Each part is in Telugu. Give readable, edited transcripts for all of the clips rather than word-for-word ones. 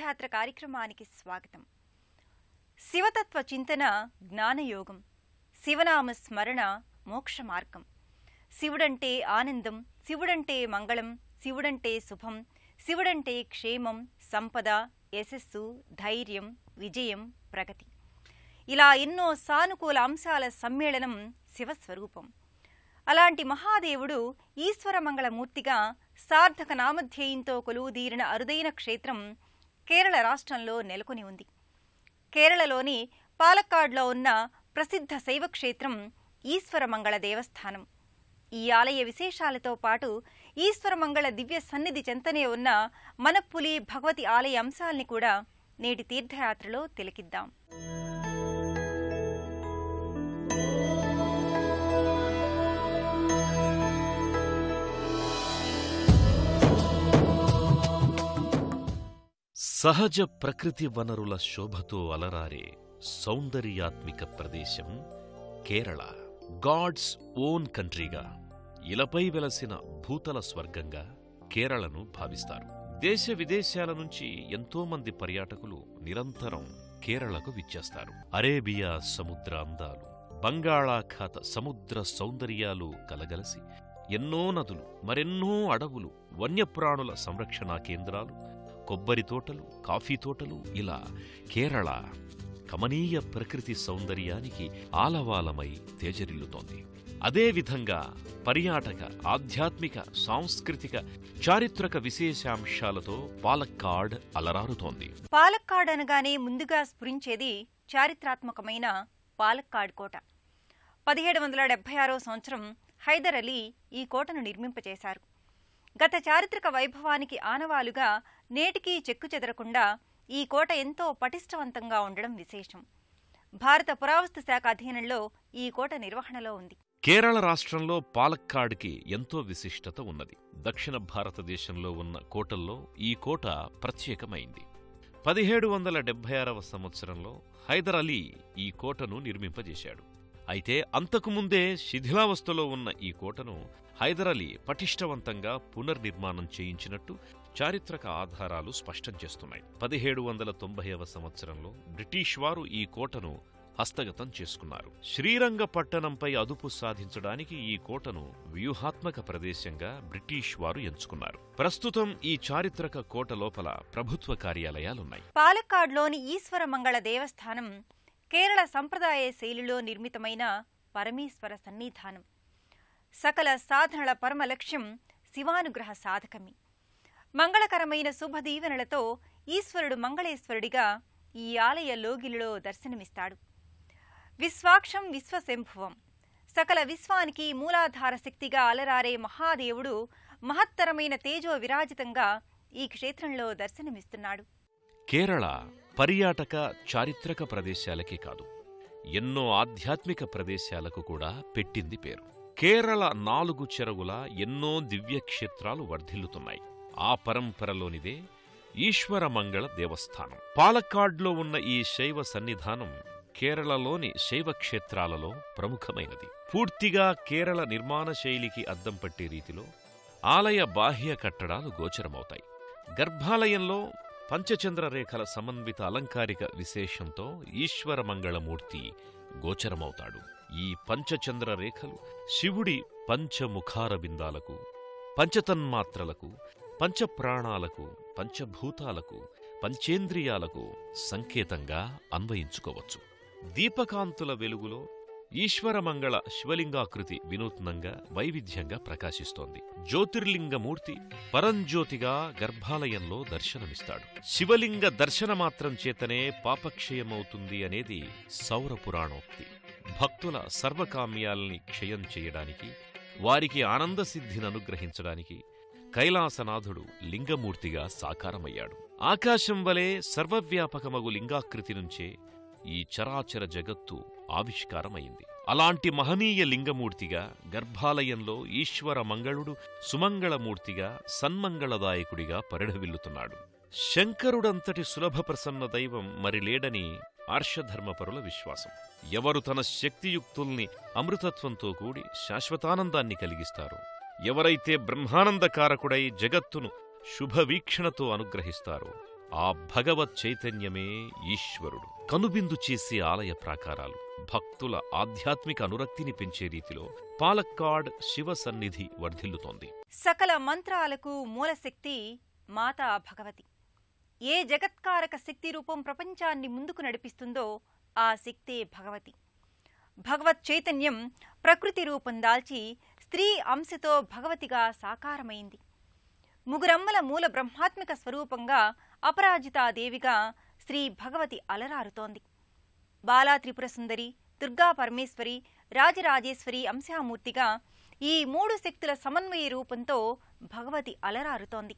తీర్థయాత్ర కార్యక్రమానికి స్వాగతం. శివతత్వ చింతన జ్ఞానయోగం, శివనామ స్మరణ మోక్ష మార్గం. శివుడంటే ఆనందం, శివుడంటే మంగళం, శివుడంటే శుభం, శివుడంటే క్షేమం, సంపద, యశస్సు, ధైర్యం, విజయం, ప్రగతి. ఇలా ఎన్నో సానుకూల అంశాల సమ్మేళనం శివస్వరూపం. అలాంటి మహాదేవుడు ఈశ్వరమంగళమూర్తిగా సార్థక నామధ్యేయంతో కొలువుదీరిన అరుదైన క్షేత్రం కేరళ రాష్ట్రంలో నెలకొని ఉంది. కేరళలోని పాలక్కాడ్లో ఉన్న ప్రసిద్ధ శైవక్షేత్రం ఈశ్వరమంగళ దేవస్థానం. ఈ ఆలయ విశేషాలతో పాటు ఈశ్వరమంగళ దివ్య సన్నిధి చెంతనే ఉన్న మనప్పులి భగవతి ఆలయ అంశాల్ని కూడా నేటి తీర్థయాత్రలో తిలకిద్దాం. సహజ ప్రకృతి వనరుల శోభతో అలరారే సౌందర్యాత్మిక ప్రదేశం కేరళ. గాడ్స్ ఓన్ కంట్రీగా, ఇలపై వెలసిన భూతల స్వర్గంగా కేరళను భావిస్తారు. దేశ విదేశాల నుంచి ఎంతోమంది పర్యాటకులు నిరంతరం కేరళకు విచ్చేస్తారు. అరేబియా సముద్ర అందాలు, బంగాళాఖాత సముద్ర సౌందర్యాలు కలగలసి ఎన్నో నదులు, మరెన్నో అడవులు, వన్యప్రాణుల సంరక్షణా కేంద్రాలు, కొబ్బరి తోటలు, కాఫీ తోటలు, ఇలా కేరళ కమనీయ ప్రకృతి సౌందర్యానికి ఆలవాలమై తేజరిల్లుతోంది. అదేవిధంగా పర్యాటక, ఆధ్యాత్మిక, సాంస్కృతిక, చారిత్రక విశేషాంశాలతో పాలక్కాడ్ అలరారుతోంది. పాలక్కాడ్ అనగానే ముందుగా స్ఫురించేది చారిత్రాత్మకమైన పాలక్కాడ్ కోట. 1776 సంవత్సరం హైదర్ అలీ ఈ కోటను నిర్మింపచేశారు. గత చారిత్రక వైభవానికి ఆనవాలుగా నేటికీ చెక్కుచెదరకుండా ఈ కోట ఎంతో పటిష్టవంతంగా ఉండడం విశేషం. భారత పురావస్తు శాఖ అధీనంలో ఈ కోట నిర్వహణలో ఉంది. కేరళ రాష్ట్రంలో పాలక్కాడ్కి ఎంతో విశిష్టత ఉన్నది. దక్షిణ భారతదేశంలో ఉన్న కోటల్లో ఈ కోట ప్రత్యేకమైంది. 1776 సంవత్సరంలో హైదర్ అలీ ఈ కోటను నిర్మింపజేశాడు. అయితే అంతకుముందే శిథిలావస్థలో ఉన్న ఈ కోటను హైదర్ అలీ పటిష్టవంతంగా పునర్నిర్మాణం చేయించినట్టు చారిత్రక ఆధారాలు స్పష్టం చేస్తున్నాయి. 1790వ సంవత్సరంలో బ్రిటిష్ వారు ఈ కోటను హస్తగతం చేసుకున్నారు. శ్రీరంగపట్టణంపై అదుపు సాధించడానికి ఈ కోటను వ్యూహాత్మక ప్రదేశంగా బ్రిటిష్ వారు ఎంచుకున్నారు. ప్రస్తుతం ఈ చారిత్రక కోట లోపల ప్రభుత్వ కార్యాలయాలున్నాయి. పాలక్కాడ్లోని ఈశ్వరమంగళ దేవస్థానం కేరళ సంప్రదాయ శైలిలో నిర్మితమైన పరమేశ్వర సన్నిధానం. సకల సాధనల పరమ లక్ష్యం శివానుగ్రహ సాధకమి. మంగళకరమైన శుభదీవెనలతో ఈశ్వరుడు మంగళేశ్వరుడిగా ఈ ఆలయ లోగిలిలో దర్శనమిస్తాడు. విశ్వాక్షం విశ్వశంభువం, సకల విశ్వానికి మూలాధార శక్తిగా అలరారే మహాదేవుడు మహత్తరమైన తేజో విరాజితంగా ఈ క్షేత్రంలో దర్శనమిస్తున్నాడు. కేరళ పర్యాటక, చారిత్రక ప్రదేశాలకే కాదు, ఎన్నో ఆధ్యాత్మిక ప్రదేశాలకు కూడా పెట్టింది పేరు. కేరళ 4 చెరగుల ఎన్నో దివ్యక్షేత్రాలు వర్ధిల్లుతున్నాయి. ఆ పరంపరలోనిదే ఈశ్వరమంగళ దేవస్థానం. పాలక్కాడ్లో ఉన్న ఈ శైవ సన్నిధానం కేరళలోని శైవ క్షేత్రాలలో ప్రముఖమైనది. పూర్తిగా కేరళ నిర్మాణ శైలికి అద్దం పట్టే రీతిలో ఆలయ బాహ్య కట్టడాలు గోచరమవుతాయి. గర్భాలయంలో పంచచంద్రరేఖల సమన్విత అలంకారిక విశేషంతో ఈశ్వరమంగళమూర్తి గోచరమవుతాడు. ఈ పంచచంద్ర రేఖలు శివుడి పంచముఖార బిందాలకు, పంచతన్మాత్రలకు, పంచప్రాణాలకు, పంచభూతాలకు, పంచేంద్రియాలకు సంకేతంగా అన్వయించుకోవచ్చు. దీపకాంతుల వెలుగులో ఈశ్వరమంగళ శివలింగాకృతి వినూత్నంగా, వైవిధ్యంగా ప్రకాశిస్తోంది. జ్యోతిర్లింగమూర్తి పరంజ్యోతిగా గర్భాలయంలో దర్శనమిస్తాడు. శివలింగ దర్శనమాత్రం చేతనే పాపక్షయమవుతుంది అనేది సౌర పురాణోక్తి. భక్తుల సర్వకామ్యాల్ని క్షయం చేయడానికి, వారికి ఆనందసిద్ధిని అనుగ్రహించడానికి కైలాసనాథుడు లింగమూర్తిగా సాకారమయ్యాడు. ఆకాశం వలె సర్వవ్యాపకమగు లింగాకృతి నుంచే ఈ చరాచర జగత్తు ఆవిష్కారమైంది. అలాంటి మహనీయ లింగమూర్తిగా గర్భాలయంలో ఈశ్వర మంగళుడు సుమంగళమూర్తిగా, సన్మంగళదాయకుడిగా పరిఢవిల్లుతున్నాడు. శంకరుడంతటి సులభ ప్రసన్న దైవం మరి లేడని ఆర్షధర్మపరుల విశ్వాసం. ఎవరు తన శక్తియుక్తుల్ని అమృతత్వంతో కూడి శాశ్వతానందాన్ని కలిగిస్తారో, ఎవరైతే బ్రహ్మానందకారకుడై జగత్తును శుభవీక్షణతో అనుగ్రహిస్తారో, ఆ భగవత్ చైతన్యమే ఈశ్వరుడు. కనుబిందు చేసే ఆలయ ప్రాకారాలు భక్తుల ఆధ్యాత్మిక అనురక్తిని పెంచే రీతిలో పాలక్కాడ్ శివ సన్నిధి వర్ధిల్లుతోంది. సకల మంత్రాలకు మూలశక్తి మాతా భగవతి. ఏ జగత్కారక శక్తి రూపం ప్రపంచాన్ని ముందుకు నడిపిస్తుందో ఆ శక్తే భగవతి. భగవత్ చైతన్యం ప్రకృతి రూపం దాల్చి స్త్రీ అంశతో భగవతిగా సాకారమైంది. ముగురమ్మల మూల బ్రహ్మాత్మిక స్వరూపంగా అపరాజితాదేవిగా శ్రీ భగవతి అలరారుతోంది. బాలా త్రిపుర సుందరి, దుర్గా పరమేశ్వరి, రాజరాజేశ్వరి అంశామూర్తిగా ఈ మూడు శక్తుల సమన్వయ రూపంతో భగవతి అలరారుతోంది.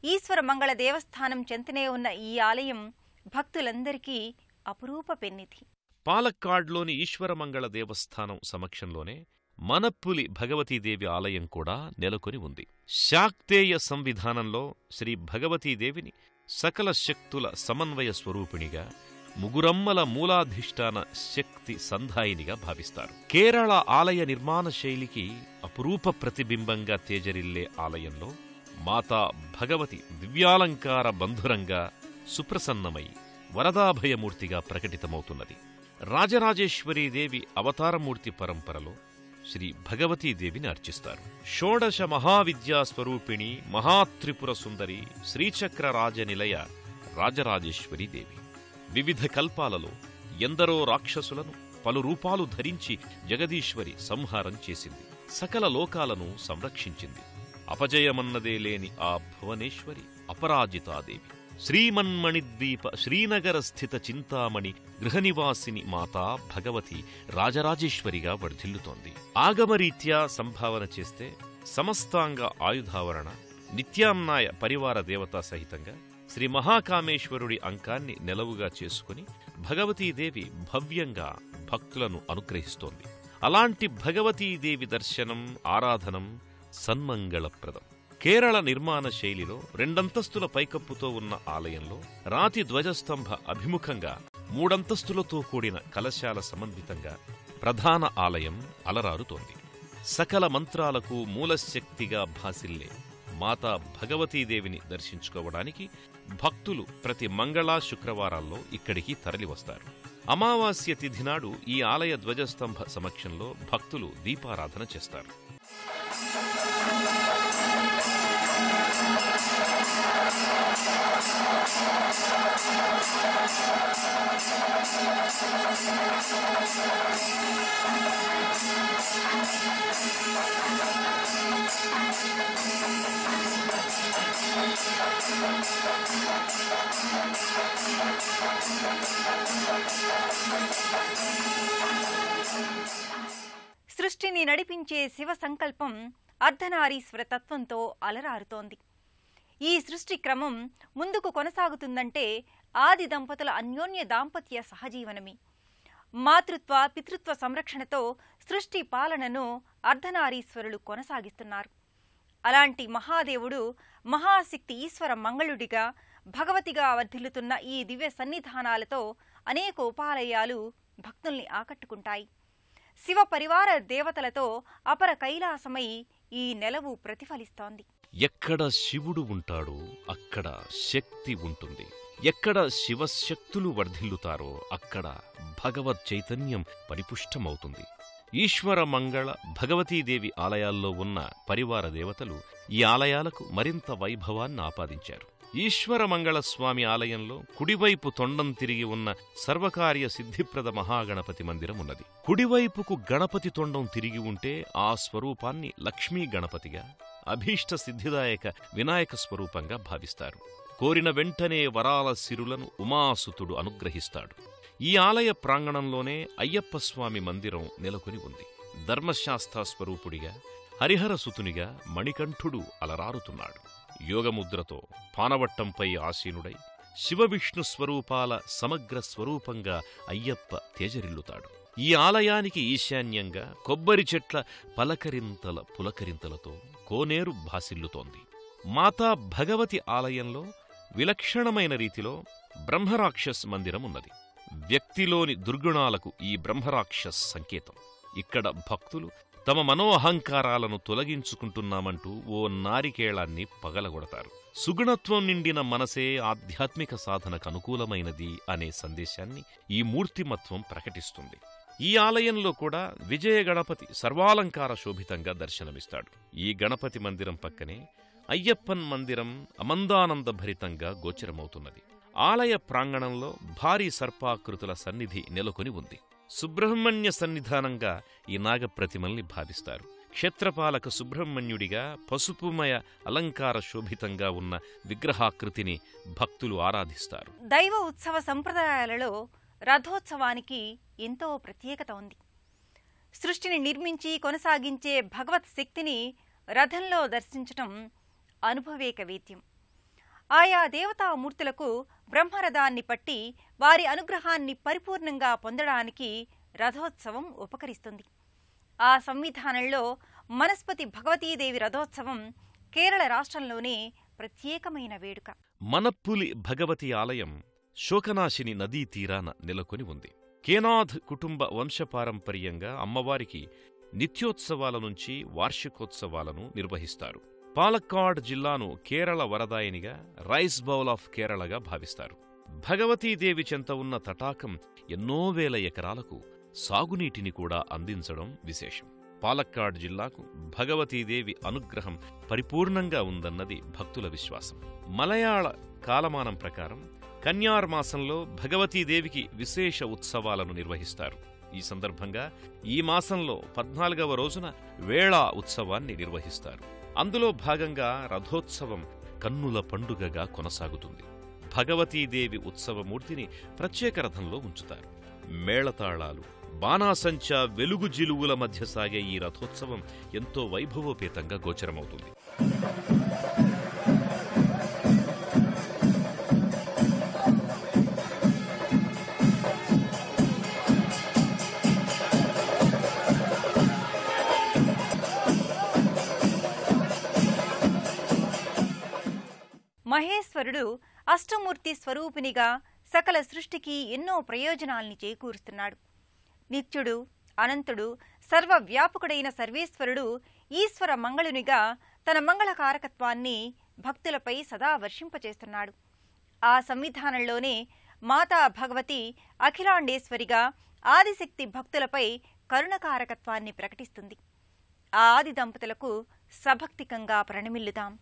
ఈశ్వర మంగళ దేవస్థానం చెంతనే ఉన్న ఈ ఆలయం భక్తులందరికీ అపురూప పెన్నిధి. పాలక్కాడ్లోని ఈశ్వరమంగళ దేవస్థానం సమక్షంలోనే మనప్పులి భగవతీదేవి ఆలయం కూడా నెలకొని ఉంది. శాక్తేయ సంవిధానంలో శ్రీ భగవతీదేవిని సకల శక్తుల సమన్వయ స్వరూపిణిగా, ముగురమ్మల మూలాధిష్టాన శక్తి సంధాయినిగా భావిస్తారు. కేరళ ఆలయ నిర్మాణ శైలికి అపురూప ప్రతిబింబంగా తేజరిల్లే ఆలయంలో మాతా భగవతి దివ్యాలంకార బంధురంగా సుప్రసన్నమై వరదాభయమూర్తిగా ప్రకటితమవుతున్నది. రాజరాజేశ్వరీదేవి అవతారమూర్తి పరంపరలో శ్రీ భగవతీదేవిని అర్చిస్తారు. షోడశ మహావిద్యా స్వరూపిణి మహాత్రిపుర సుందరి శ్రీచక్ర రాజనిలయ రాజరాజేశ్వరీదేవి వివిధ కల్పాలలో ఎందరో రాక్షసులను పలు రూపాలు ధరించి జగదీశ్వరి సంహారం చేసింది. సకల లోకాలను సంరక్షించింది. అపజయమన్నదే లేని ఆ భువనేశ్వరి అపరాజితాదేవి. శ్రీమన్మణిద్వీప శ్రీనగర స్థిత చింతామణి గృహనివాసిని మాతా భగవతి రాజరాజేశ్వరిగా వర్ధిల్లుతోంది. ఆగమరీత్యా సంభావన చేస్తే సమస్తాంగ ఆయుధావరణ నిత్యామ్నాయ పరివార దేవతా సహితంగా శ్రీ మహాకామేశ్వరుడి అంకాన్ని నెలవుగా చేసుకుని భగవతీదేవి భవ్యంగా భక్తులను అనుగ్రహిస్తోంది. అలాంటి భగవతీదేవి దర్శనం, ఆరాధనం సన్మంగళప్రదం. కేరళ నిర్మాణ శైలిలో రెండంతస్తుల పైకప్పుతో ఉన్న ఆలయంలో రాతి ధ్వజస్తంభ అభిముఖంగా మూడంతస్తులతో కూడిన కలశాల సమన్వితంగా ప్రధాన ఆలయం అలరారుతోంది. సకల మంత్రాలకు మూలశక్తిగా భాసిల్లే మాతా భగవతీదేవిని దర్శించుకోవడానికి భక్తులు ప్రతి మంగళ శుక్రవారాల్లో ఇక్కడికి తరలివస్తారు. అమావాస్య తిథి నాడు ఈ ఆలయ ధ్వజస్తంభ సమక్షంలో భక్తులు దీపారాధన చేస్తారు. సృష్టిని నడిపించే శివ సంకల్పం అర్ధనారీశ్వర తత్వంతో అలరారుతోంది. ఈ సృష్టి క్రమం ముందుకు కొనసాగుతుందంటే ఆది దంపతుల అన్యోన్య దాంపత్య సహజీవనమే. మాతృత్వ పితృత్వ సంరక్షణతో సృష్టి పాలనను అర్ధనారీశ్వరులు కొనసాగిస్తున్నారు. అలాంటి మహాదేవుడు మహాశక్తి ఈశ్వర మంగళుడిగా భగవతిగా వర్ధిల్లుతున్న ఈ దివ్య సన్నిధానాలతో అనేక ఉపాలయాలు భక్తుల్ని ఆకట్టుకుంటాయి. శివ పరివార దేవతలతో అపర కైలాసమై ఈ నెలవు ప్రతిఫలిస్తోంది. ఎక్కడ శివుడు ఉంటాడో అక్కడ శక్తి ఉంటుంది. ఎక్కడ శివశక్తులు వర్ధిల్లుతారో అక్కడ భగవత్ చైతన్యం పరిపుష్టమవుతుంది. ఈశ్వర మంగళ భగవతీదేవి ఆలయాల్లో ఉన్న పరివార దేవతలు ఈ ఆలయాలకు మరింత వైభవాన్ని ఆపాదించారు. ఈశ్వర మంగళస్వామి ఆలయంలో కుడివైపు తొండం తిరిగి ఉన్న సర్వకార్య సిద్ధిప్రద మహాగణపతి మందిరం ఉన్నది. కుడివైపుకు గణపతి తొండం తిరిగి ఉంటే ఆ స్వరూపాన్ని లక్ష్మీ గణపతిగా, అభీష్ట సిద్ధిదాయక వినాయక స్వరూపంగా భావిస్తారు. కోరిన వెంటనే వరాల సిరులను ఉమాసుతుడు అనుగ్రహిస్తాడు. ఈ ఆలయ ప్రాంగణంలోనే అయ్యప్పస్వామి మందిరం నెలకొని ఉంది. ధర్మశాస్త్ర స్వరూపుడిగా, హరిహరసుతునిగా మణికంఠుడు అలరారుతున్నాడు. యోగముద్రతో పానవట్టంపై ఆసీనుడై శివవిష్ణు స్వరూపాల సమగ్ర స్వరూపంగా అయ్యప్ప తేజరిల్లుతాడు. ఈ ఆలయానికి ఈశాన్యంగా కొబ్బరి చెట్ల పలకరింతల పులకరింతలతో కోనేరు భాసిల్లుతోంది. మాతా భగవతి ఆలయంలో విలక్షణమైన రీతిలో బ్రహ్మరాక్షస్ మందిరం ఉన్నది. వ్యక్తిలోని దుర్గుణాలకు ఈ బ్రహ్మరాక్షస్ సంకేతం. ఇక్కడ భక్తులు తమ మనోహంకారాలను తొలగించుకుంటున్నామంటూ ఓ నారికేళాన్ని పగలగొడతారు. సుగుణత్వం నిండిన మనసే ఆధ్యాత్మిక సాధనకు అనుకూలమైనది అనే సందేశాన్ని ఈ మూర్తిమత్వం ప్రకటిస్తుంది. ఈ ఆలయంలో కూడా విజయ గణపతి సర్వాలంకార శోభితంగా దర్శనమిస్తాడు. ఈ గణపతి మందిరం పక్కనే అయ్యప్పన్ మందిరం అమందానంద భరితంగా గోచరమవుతున్నది. ఆలయ ప్రాంగణంలో భారీ సర్పాకృతుల సన్నిధి నెలకొని ఉంది. సుబ్రహ్మణ్య సన్నిధానంగా ఈ నాగప్రతిమల్ని భావిస్తారు. క్షేత్రపాలక సుబ్రహ్మణ్యుడిగా పసుపుమయ అలంకార శోభితంగా ఉన్న విగ్రహాకృతిని భక్తులు ఆరాధిస్తారు. దైవ ఉత్సవ సంప్రదాయాలలో రథోత్సవానికి ఎంతో ప్రత్యేకత ఉంది. సృష్టిని నిర్మించి కొనసాగించే భగవత్ శక్తిని రథంలో దర్శించటం అనుభవేక వేద్యం. ఆయా దేవతామూర్తులకు బ్రహ్మరథాన్ని పట్టి వారి అనుగ్రహాన్ని పరిపూర్ణంగా పొందడానికి రథోత్సవం ఉపకరిస్తుంది. ఆ సంవిధానంలో మనస్పతి భగవతీదేవి రథోత్సవం కేరళ రాష్ట్రంలోనే ప్రత్యేకమైన వేడుక. మనప్పులి భగవతి ఆలయం శోకనాశిని నదీ తీరాన నెలకొని ఉంది. కేనాథ్ కుటుంబ వంశపారంపర్యంగా అమ్మవారికి నిత్యోత్సవాల నుంచి వార్షికోత్సవాలను నిర్వహిస్తారు. పాలక్కాడ్ జిల్లాను కేరళ వరదాయనిగా, రైస్ బౌల్ ఆఫ్ కేరళగా భావిస్తారు. భగవతీదేవి చెంత ఉన్న తటాకం ఎన్నో వేల ఎకరాలకు సాగునీటిని కూడా అందించడం విశేషం. పాలక్కాడ్ జిల్లాకు భగవతీదేవి అనుగ్రహం పరిపూర్ణంగా ఉందన్నది భక్తుల విశ్వాసం. మలయాళ కాలమానం ప్రకారం కన్యార్ మాసంలో భగవతీదేవికి విశేష ఉత్సవాలను నిర్వహిస్తారు. ఈ సందర్భంగా ఈ మాసంలో 14వ రోజున వేళా ఉత్సవాన్ని నిర్వహిస్తారు. అందులో భాగంగా రథోత్సవం కన్నుల పండుగగా కొనసాగుతుంది. భగవతీదేవి ఉత్సవమూర్తిని ప్రత్యేక రథంలో ఉంచుతారు. మేళతాళాలు, బాణాసంచా, వెలుగు జిలుగుల మధ్య సాగే ఈ రథోత్సవం ఎంతో వైభవోపేతంగా గోచరమవుతుంది. మహేశ్వరుడు అష్టమూర్తి స్వరూపినిగా సకల సృష్టికి ఎన్నో ప్రయోజనాల్ని చేకూరుస్తున్నాడు. నిత్యుడు, అనంతుడు, సర్వవ్యాపకుడైన సర్వేశ్వరుడు ఈశ్వర మంగళునిగా తన మంగళకారకత్వాన్ని భక్తులపై సదా వర్షింపచేస్తున్నాడు. ఆ సంవిధానంలోనే మాతా భగవతి అఖిలాండేశ్వరిగా ఆదిశక్తి భక్తులపై కరుణకారకత్వాన్ని ప్రకటిస్తుంది. ఆ ఆది దంపతులకు సభక్తికంగా ప్రణమిల్లుదాం.